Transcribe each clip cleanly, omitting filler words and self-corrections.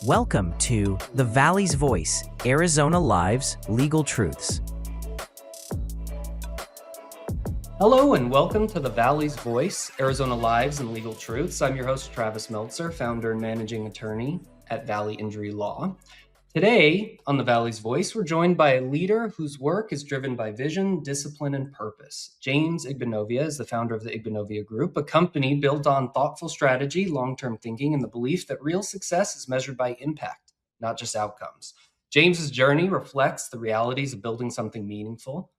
Welcome to The Valley's Voice, Arizona Live's Legal Truths. Hello and welcome to The Valley's Voice, Arizona Lives and Legal Truths. I'm your host, Travis Meltzer, founder and managing attorney at Valley Injury Law. Today on The Valley's Voice, we're joined by a leader whose work is driven by vision, discipline, and purpose. James Igbinovia is the founder of the Igbinovia Group, a company built on thoughtful strategy, long-term thinking, and the belief that real success is measured by impact, not just outcomes. James's journey reflects the realities of building something meaningful,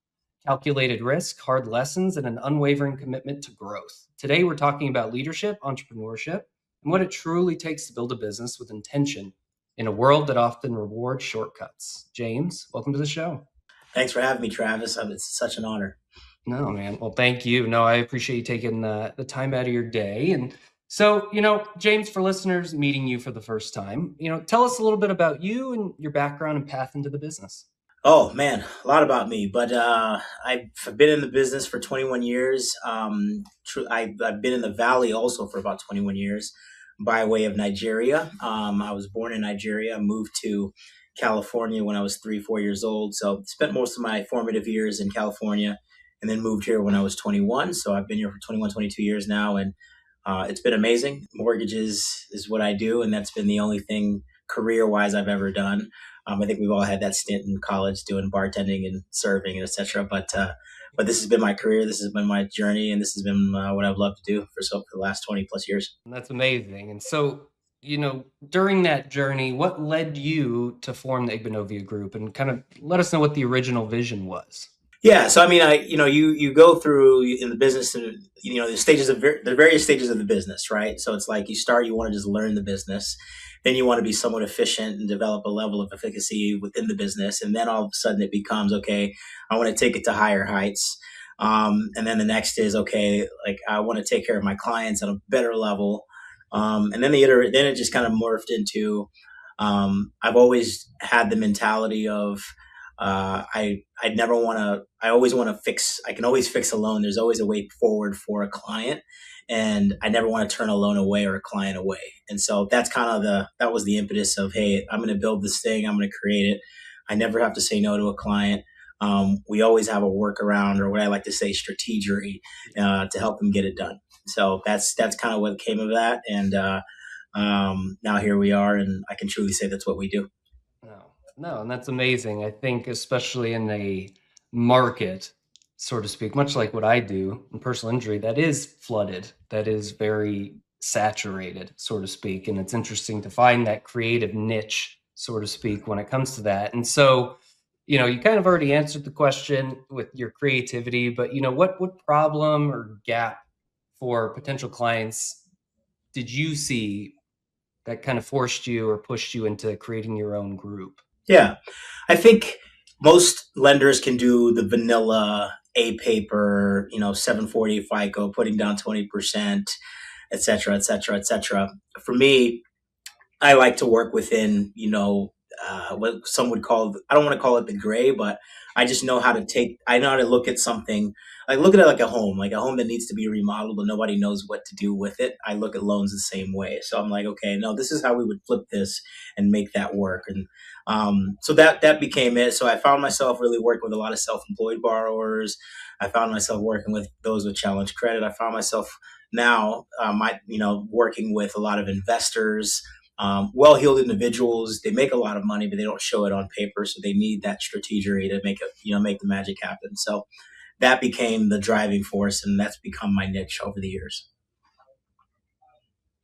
calculated risk, hard lessons, and an unwavering commitment to growth. Today, we're talking about leadership, entrepreneurship, and what it truly takes to build a business with intention in a world that often rewards shortcuts. James, welcome to the show. Thanks for having me, Travis. It's such an honor. No, man. Well, thank you. No, I appreciate you taking the time out of your day. And so, James, for listeners meeting you for the first time, tell us a little bit about you and your background and path into the business. Oh, man, a lot about me. But I've been in the business for 21 years. I've been in the Valley also for about 21 years by way of Nigeria. I was born in Nigeria, moved to California when I was 3-4 years old. So spent most of my formative years in California and then moved here when I was 21. So I've been here for 21, 22 years now. And it's been amazing. Mortgages is what I do. And that's been the only thing career-wise I've ever done. I think we've all had that stint in college doing bartending and serving and et cetera. But this has been my career. This has been my journey. And this has been what I've loved to do for the last 20 plus years. And that's amazing. And so, during that journey, what led you to form the Igbinovia Group, and kind of let us know what the original vision was? Yeah. So, I mean, you go through in the business, the various stages of the business, right? So it's like you want to just learn the business. Then you want to be somewhat efficient and develop a level of efficacy within the business. And then all of a sudden it becomes, okay, I want to take it to higher heights. And then the next is, okay, like I want to take care of my clients at a better level. And then then it just kind of morphed into, I've always had the mentality of, I always want to fix, I can always fix a loan. There's always a way forward for a client. And I never want to turn a loan away or a client away. And so that's kind of that was the impetus of, hey, I'm going to build this thing. I'm going to create it. I never have to say no to a client. We always have a workaround, or what I like to say, strategery, to help them get it done. So that's kind of what came of that. And now here we are, and I can truly say that's what we do. No, and that's amazing. I think especially in a market, so to speak, much like what I do in personal injury, that is flooded, that is very saturated, so to speak. And it's interesting to find that creative niche, so to speak, when it comes to that. And so, you kind of already answered the question with your creativity, but, what problem or gap for potential clients did you see that kind of forced you or pushed you into creating your own group? Yeah, I think most lenders can do the vanilla A paper, 740 FICO, putting down 20%, et cetera, et cetera, et cetera. For me, I like to work within, what some would call, I don't want to call it the gray, but I just know how to look at something, like look at it like a home that needs to be remodeled, but nobody knows what to do with it. I look at loans the same way. So I'm like, okay, no, this is how we would flip this and make that work. And so that became it. So I found myself really working with a lot of self-employed borrowers. I found myself working with those with challenged credit. I found myself now, working with a lot of investors, well-heeled individuals. They make a lot of money, but they don't show it on paper. So they need that strategery to make the magic happen. So that became the driving force, and that's become my niche over the years.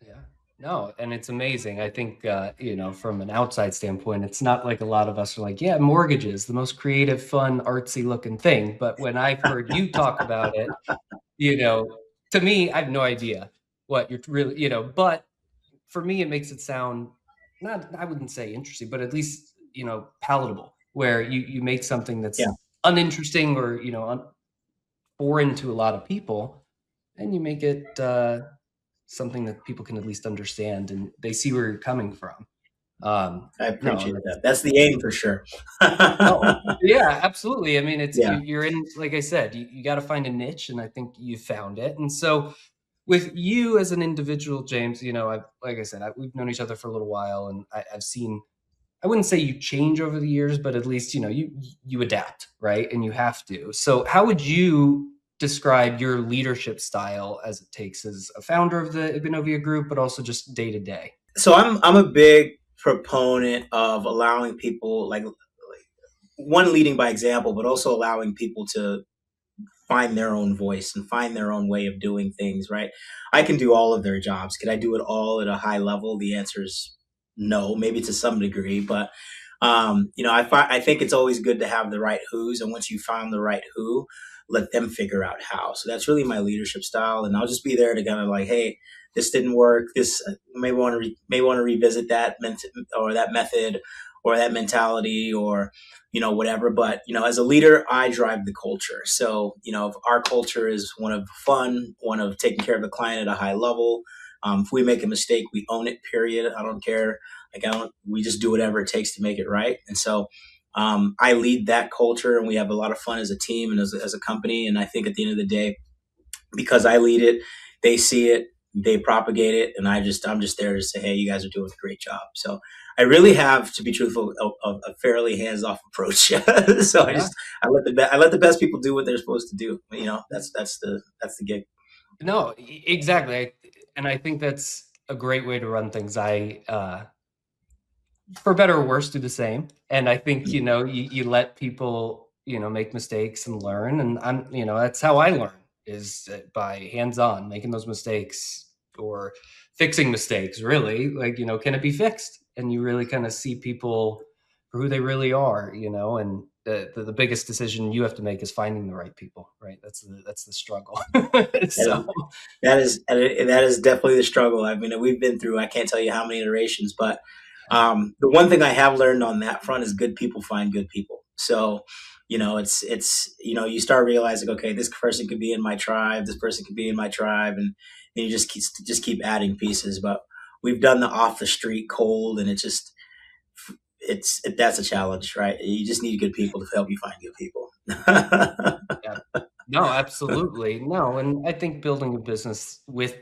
Yeah, no, and it's amazing. I think, from an outside standpoint, it's not like a lot of us are like, yeah, mortgages, the most creative, fun, artsy looking thing. But when I've heard you talk about it, to me, I have no idea what you're really, but for me, it makes it sound I wouldn't say interesting, but at least, palatable, where you make something that's uninteresting or, foreign to a lot of people, and you make it something that people can at least understand and they see where you're coming from. I appreciate that. That's the aim for sure. Yeah, absolutely. I mean, you're in, like I said, you got to find a niche, and I think you found it. And so, with you as an individual, James, like I said, we've known each other for a little while, and I've seen. I wouldn't say you change over the years, but at least you adapt, right? And you have to. So, how would you describe your leadership style as it takes as a founder of the Igbinovia group, but also just day to day? So I'm a big proponent of allowing people like one leading by example, but also allowing people to find their own voice and find their own way of doing things, right? I can do all of their jobs. Could I do it all at a high level? The answer is no, maybe to some degree, but I think it's always good to have the right who's, and once you found the right who, let them figure out how. So that's really my leadership style, and I'll just be there to kind of like, hey, this didn't work. This may want to revisit or that method or that mentality or whatever. But as a leader, I drive the culture. So if our culture is one of fun, one of taking care of the client at a high level. If we make a mistake, we own it. Period. I don't care. Like I don't. We just do whatever it takes to make it right. And so I lead that culture, and we have a lot of fun as a team and as a company. And I think at the end of the day, because I lead it, they see it, they propagate it, and I'm just there to say, hey, you guys are doing a great job. So I really have, to be truthful, a fairly hands off approach. So Yeah. I let the best people do what they're supposed to do. That's the gig. No, exactly. And I think that's a great way to run things. For better or worse, do the same. And I think, you let people, make mistakes and learn. And that's how I learn is by hands-on, making those mistakes or fixing mistakes, really. Like, can it be fixed? And you really kind of see people for who they really are, and the biggest decision you have to make is finding the right people, right? That's the struggle. So That is definitely the struggle. I mean, we've been through. I can't tell you how many iterations, but the one thing I have learned on that front is good people find good people. So, it's you start realizing, okay, this person could be in my tribe, this person could be in my tribe, and you just keep adding pieces. But we've done the off the street cold, and that's a challenge, right? You just need good people to help you find good people. yeah. No, absolutely. No, and I think building a business with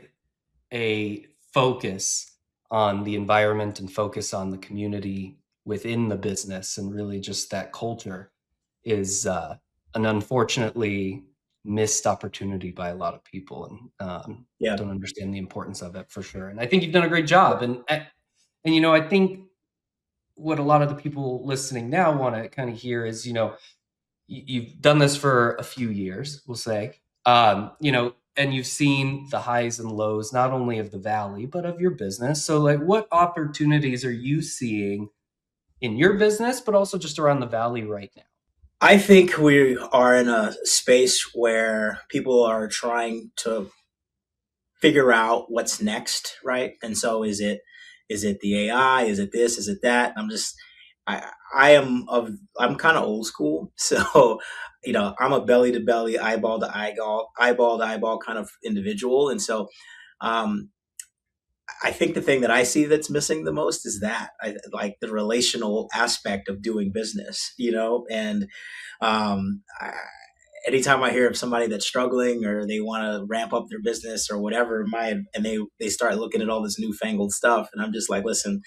a focus on the environment and focus on the community within the business and really just that culture is an unfortunately missed opportunity by a lot of people and Yeah. don't understand the importance of it for sure. And I think you've done a great job. And I think what a lot of the people listening now want to kind of hear is, you've done this for a few years, we'll say, and you've seen the highs and lows, not only of the valley, but of your business. So, like, what opportunities are you seeing in your business, but also just around the valley right now? I think we are in a space where people are trying to figure out what's next, right? And so is it the AI? Is it this? Is it that? I I'm kind of old school, so I'm a belly to belly, eyeball to eyeball kind of individual, and so um, I think the thing that I see that's missing the most is that like the relational aspect of doing business, and I, anytime I hear of somebody that's struggling or they want to ramp up their business or whatever, and they start looking at all this newfangled stuff, and I'm just like, listen,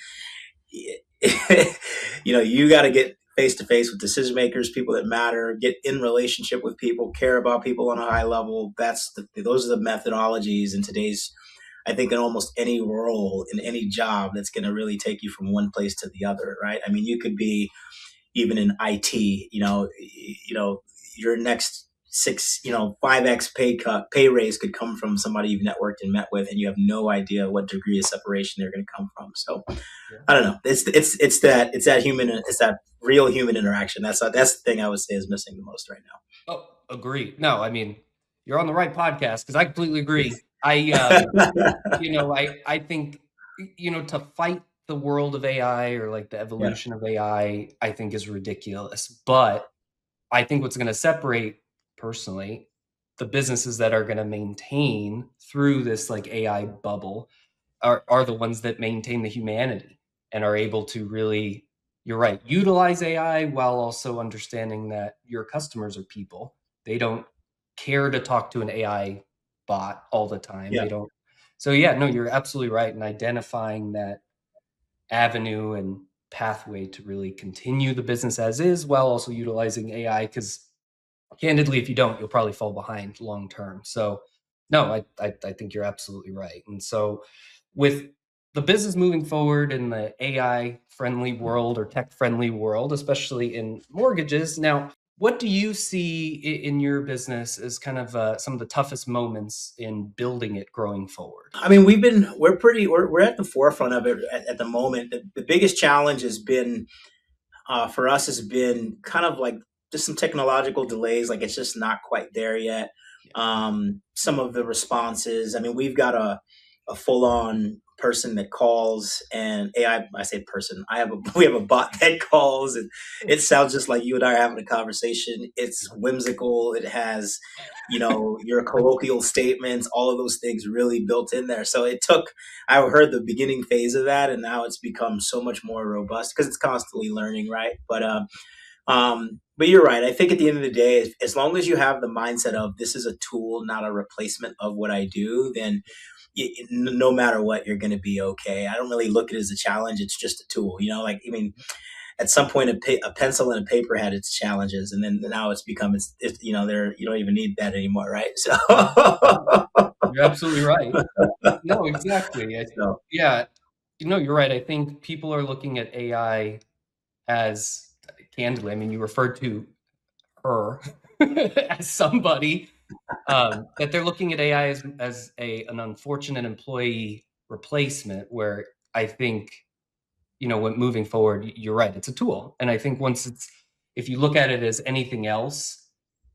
you got to get face to face with decision makers, people that matter, get in relationship with people, care about people on a high level. Those are the methodologies in today's, I think, in almost any role in any job that's going to really take you from one place to the other, right? I mean, you could be even in IT, your next 5x pay raise could come from somebody you've networked and met with, and you have no idea what degree of separation they're going to come from. So Yeah. I don't know. It's that real human interaction. That's the thing I would say is missing the most right Oh, agree. No, I mean, you're on the right podcast because I completely agree. now. I think, to fight the world of AI or like the Yeah. evolution of I think is ridiculous. But I think what's going to separate personally the businesses that are going to maintain through this like AI bubble are the ones that maintain the humanity and are able to really, you're right, utilize AI while also understanding that your customers are people. They don't care to talk to an AI bot all the time. Yeah. They don't. So yeah, no, you're absolutely right in identifying that avenue and pathway to really continue the business as is while also utilizing AI. Because candidly, if you don't, you'll probably fall behind long term. So no, I think you're absolutely right. And so with the business moving forward in the AI friendly world or tech friendly world, especially in mortgages, now what do you see in your business as kind of some of the toughest moments in building it growing forward? I mean, we're at the forefront of it at the moment. The biggest challenge has been for us has been kind of like just some technological delays. Like it's just not quite there yet. Some of the responses. I mean, we've got a full on person that calls and I say person. We have a bot that calls and it sounds just like you and I are having a conversation. It's whimsical. It has, your colloquial statements, all of those things really built in there. So I heard the beginning phase of that, and now it's become so much more robust because it's constantly learning, right? But you're right. I think at the end of the day, as long as you have the mindset of this is a tool, not a replacement of what I do, then no matter what, you're going to be okay. I don't really look at it as a challenge. It's just a tool, like, I mean, at some point, a pencil and a paper had its challenges, and then now it's become, there, you don't even need that anymore, right? So, You're absolutely right. No, exactly. so Yeah, you're right. I think people are looking at AI as candidly. I mean, you referred to her as somebody that they're looking at AI as an unfortunate employee replacement. Where I think when moving forward, you're right. It's a tool, and I think if you look at it as anything else,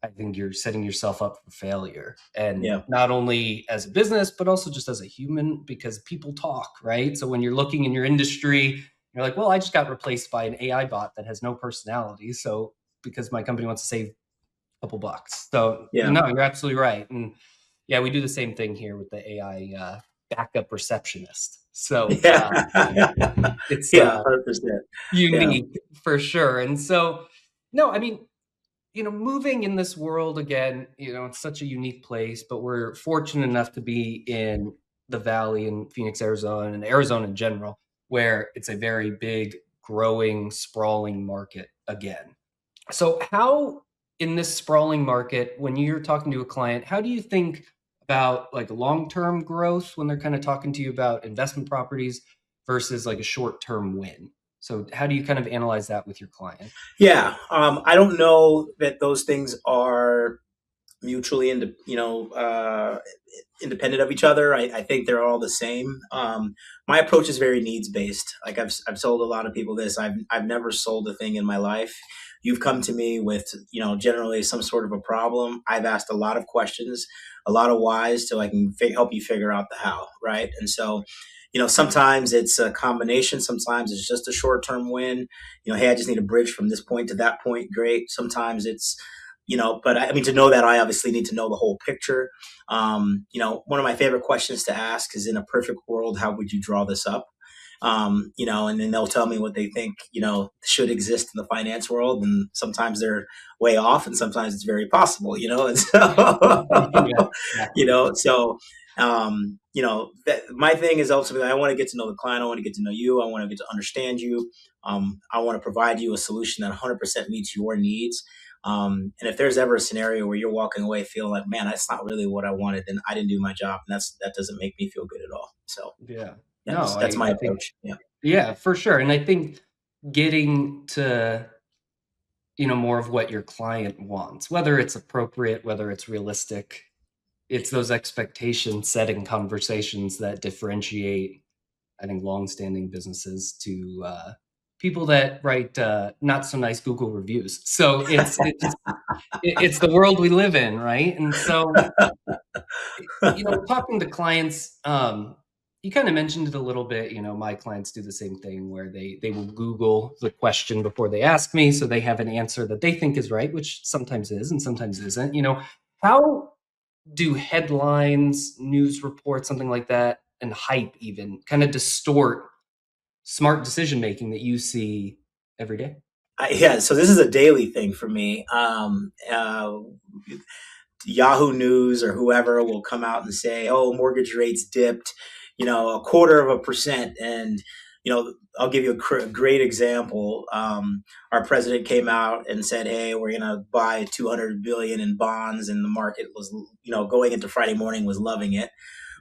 I think you're setting yourself up for failure, and yeah, not only as a business, but also just as a human, because people talk, right? So when you're looking in your industry, you're like, well, I just got replaced by an AI bot that has no personality. So because my company wants to save a couple bucks. So yeah, no, you're absolutely right. And yeah, we do the same thing here with the AI backup receptionist. So yeah, it's yeah, 100%. Yeah, unique for sure. And so, no, I mean, moving in this world again, it's such a unique place, but we're fortunate enough to be in the Valley in Phoenix, Arizona, and Arizona in general, where it's a very big, growing, sprawling market again. So, how in this sprawling market, when you're talking to a client, how do you think about like long-term growth when they're kind of talking to you about investment properties versus like a short-term win? So, how do you kind of analyze that with your client? yeah. I don't know that those things are mutually independent of each other. I think they're all the same. My approach is very needs based. Like I've told a lot of people this. I've never sold a thing in my life. You've come to me with generally some sort of a problem. I've asked a lot of questions, a lot of whys, so I can help you figure out the how. Right, and so. Sometimes it's a combination. Sometimes it's just a short term win. Hey, I just need a bridge from this point to that point. Great. Sometimes it's but I mean, to know that, I obviously need to know the whole picture. One of my favorite questions to ask is, in a perfect world, how would you draw this up? And then they'll tell me what they think, should exist in the finance world. And sometimes they're way off and sometimes it's very possible, and so, Yeah, exactly. my thing is ultimately, I want to get to know the client. I want to get to know you. I want to get to understand you. I want to provide you a solution that 100% meets your needs. And if there's ever a scenario where you're walking away feeling like, man, that's not really what I wanted, then I didn't do my job, and that doesn't make me feel good at all. So Yeah. No, that's my I think, approach. Yeah. yeah, for sure. And I think getting to, more of what your client wants, whether it's appropriate, whether it's realistic, it's those expectation setting conversations that differentiate, I think, long-standing businesses to people that write not so nice Google reviews. So it's the world we live in, right? And so talking to clients, you kind of mentioned it a little bit. My clients do the same thing where they will Google the question before they ask me, so they have an answer that they think is right, which sometimes is and sometimes isn't. How do headlines, news reports, something like that, and hype even kind of distort smart decision making that you see every day? Yeah. So this is a daily thing for me. Yahoo News or whoever will come out and say, "Oh, mortgage rates dipped, a quarter of a percent," and I'll give you a great example. Our president came out and said, "Hey, we're going to buy 200 billion in bonds," and the market was, going into Friday morning was loving it.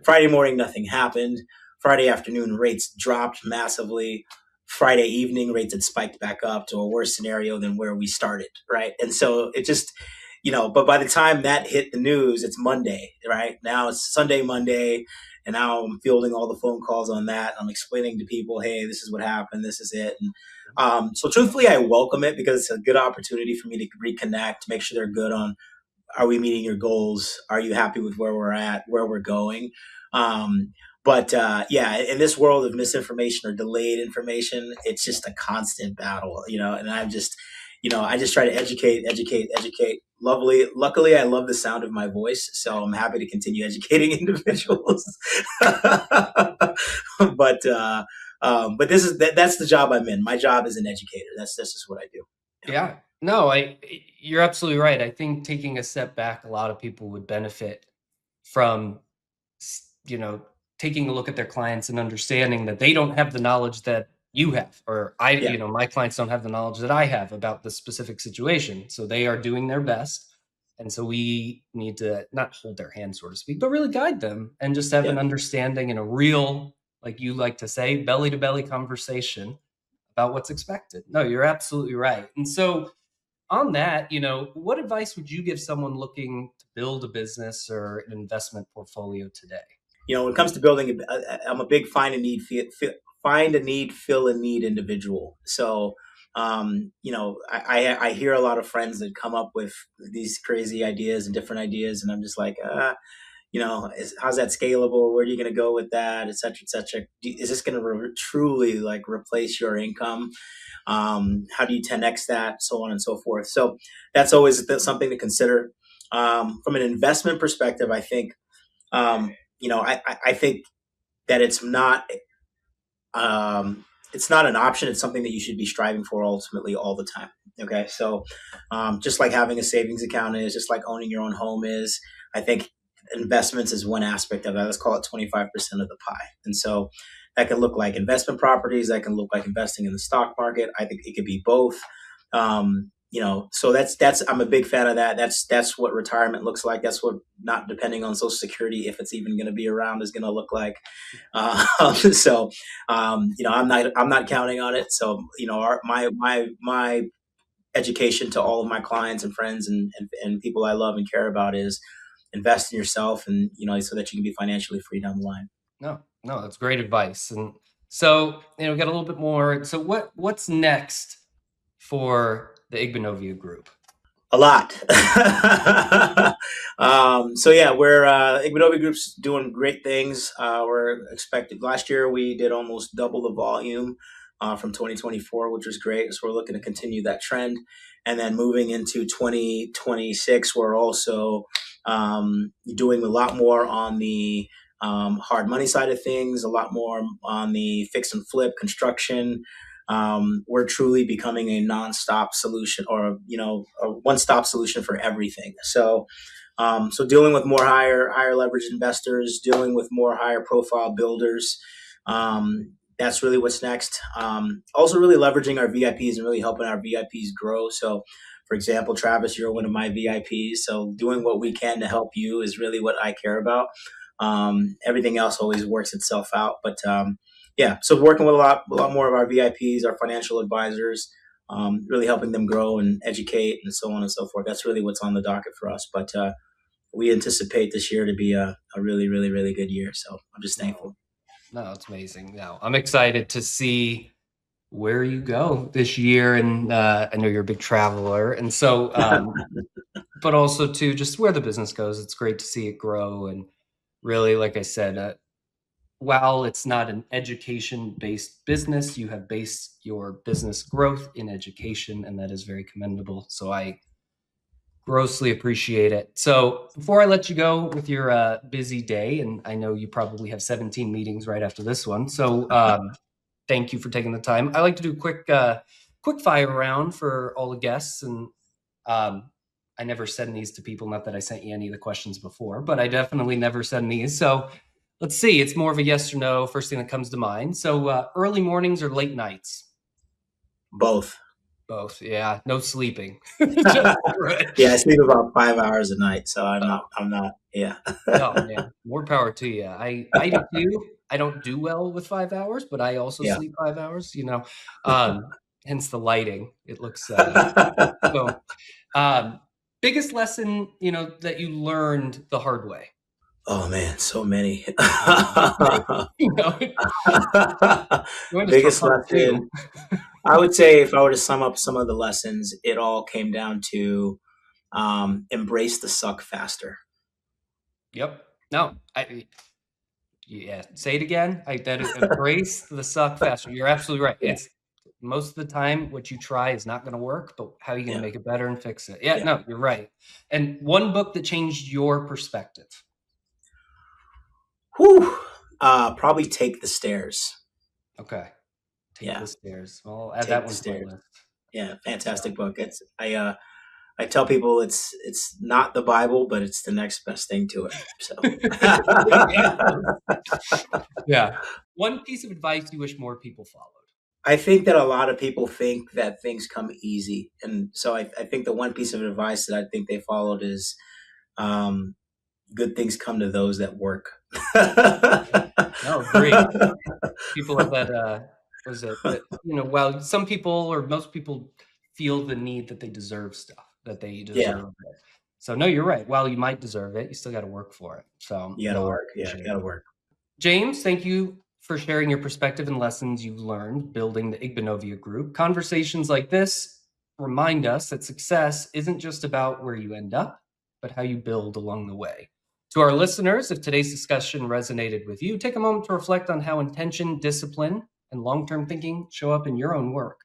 Friday morning, nothing happened. Friday afternoon, rates dropped massively. Friday evening, rates had spiked back up to a worse scenario than where we started, right? And so it just, but by the time that hit the news, it's Monday, right? Now it's Sunday, Monday, and now I'm fielding all the phone calls on that. I'm explaining to people, hey, this is what happened, this is it. And so truthfully, I welcome it because it's a good opportunity for me to reconnect, make sure they're good on, are we meeting your goals? Are you happy with where we're at, where we're going? But yeah, in this world of misinformation or delayed information, it's just a constant battle, and I'm just, I just try to educate. Luckily, I love the sound of my voice, so I'm happy to continue educating individuals. but that's the job I'm in. My job is an educator. That's just what I do. Yeah. No, you're absolutely right. I think taking a step back, a lot of people would benefit from, taking a look at their clients and understanding that they don't have the knowledge that you have, or Yeah. my clients don't have the knowledge that I have about the specific situation. So they are doing their best. And so we need to not hold their hand, so to speak, but really guide them and just have Yeah. an understanding and a real, like you like to say, belly to belly conversation about what's expected. No, you're absolutely right. And so on that, what advice would you give someone looking to build a business or an investment portfolio today? When it comes to building, I'm a big find a need, fill a need individual. So, I hear a lot of friends that come up with these crazy ideas and different ideas, and I'm just like, how's that scalable? Where are you going to go with that, et cetera, et cetera? Is this going to truly like replace your income? How do you 10x that? So on and so forth. So that's always something to consider. From an investment perspective, I think, I think that it's not an option. It's something that you should be striving for ultimately all the time. Okay. So, just like having a savings account is, just like owning your own home is, I think investments is one aspect of that. Let's call it 25% of the pie. And so that can look like investment properties. That can look like investing in the stock market. I think it could be both. So that's I'm a big fan of that. That's what retirement looks like. That's what, not depending on Social Security, if it's even going to be around, is going to look like. So I'm not counting on it. So my education to all of my clients and friends and people I love and care about is invest in yourself, and so that you can be financially free down the line. No, that's great advice. And so, we got a little bit more. So what's next for the Igbinovia group? A lot. So yeah, we're Igbinovia Group's doing great things. We're expected. Last year we did almost double the volume from 2024, which was great. So we're looking to continue that trend, and then moving into 2026, we're also doing a lot more on the hard money side of things, a lot more on the fix and flip construction. We're truly becoming a nonstop solution, or a one-stop solution for everything. So, dealing with more higher leverage investors, dealing with more higher profile builders. That's really what's next. Also, really leveraging our VIPs and really helping our VIPs grow. So, for example, Travis, you're one of my VIPs. So, doing what we can to help you is really what I care about. Everything else always works itself out, but yeah, so working with a lot more of our VIPs, our financial advisors, really helping them grow and educate and so on and so forth. That's really what's on the docket for us. But we anticipate this year to be a really, really, really good year. So I'm just thankful. No, it's amazing. Now I'm excited to see where you go this year. And I know you're a big traveler. And so, but also to just where the business goes. It's great to see it grow. And really, like I said, while it's not an education-based business, you have based your business growth in education, and that is very commendable. So I grossly appreciate it. So before I let you go with your busy day, and I know you probably have 17 meetings right after this one, so thank you for taking the time. I like to do quick fire round for all the guests, and I I never send these to people, not that I sent you any of the questions before, but I definitely never send these. So let's see, it's more of a yes or no, first thing that comes to mind. So early mornings or late nights? Both. Both, yeah, no sleeping. Yeah, I sleep about 5 hours a night, so I'm not, yeah. Oh man, more power to you. I do too. I don't do well with 5 hours, but I also Yeah. sleep 5 hours, hence the lighting. It looks so biggest lesson, that you learned the hard way. Oh man, so many. You know, you want to Biggest pump too. lesson, I would say, if I were to sum up some of the lessons, it all came down to embrace the suck faster. Yep. No, yeah, say it again. Embrace the suck faster. You're absolutely right. Yeah, It's most of the time what you try is not going to work, but how are you going to yeah, make it better and fix it? Yeah, yeah. no, you're right. And one book that changed your perspective. Whew. Probably Take the Stairs. Okay. Take Yeah, the Stairs. Well, I'll add that Take the one to my Stairs. list. Yeah, So. fantastic book. I tell people it's not the Bible, but it's the next best thing to it. So Yeah. One piece of advice you wish more people followed. I think that a lot of people think that things come easy, and so I think the one piece of advice that I think they followed is um, good things come to those that work. No, agree. People have that was it that well, some people or most people feel the need that they deserve stuff, that they Yeah, deserve it. So no, you're right. While you might deserve it, you still got to work for it. So you got to no, I work. Yeah, you appreciate got to it. work. James, thank you for sharing your perspective and lessons you've learned building the Igbinovia group. Conversations like this remind us that success isn't just about where you end up, but how you build along the way. To our listeners, if today's discussion resonated with you, take a moment to reflect on how intention, discipline, and long-term thinking show up in your own work.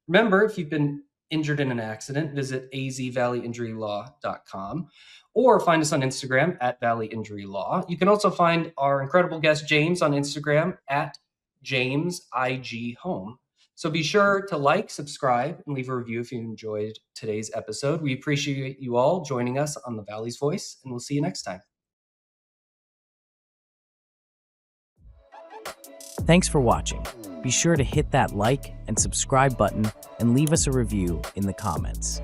Remember, if you've been injured in an accident, visit azvalleyinjurylaw.com or find us on Instagram at Valley Injury Law. You can also find our incredible guest, James, on Instagram at JamesIGHome. So be sure to like, subscribe, and leave a review if you enjoyed today's episode. We appreciate you all joining us on The Valley's Voice, and we'll see you next time. Thanks for watching. Be sure to hit that like and subscribe button and leave us a review in the comments.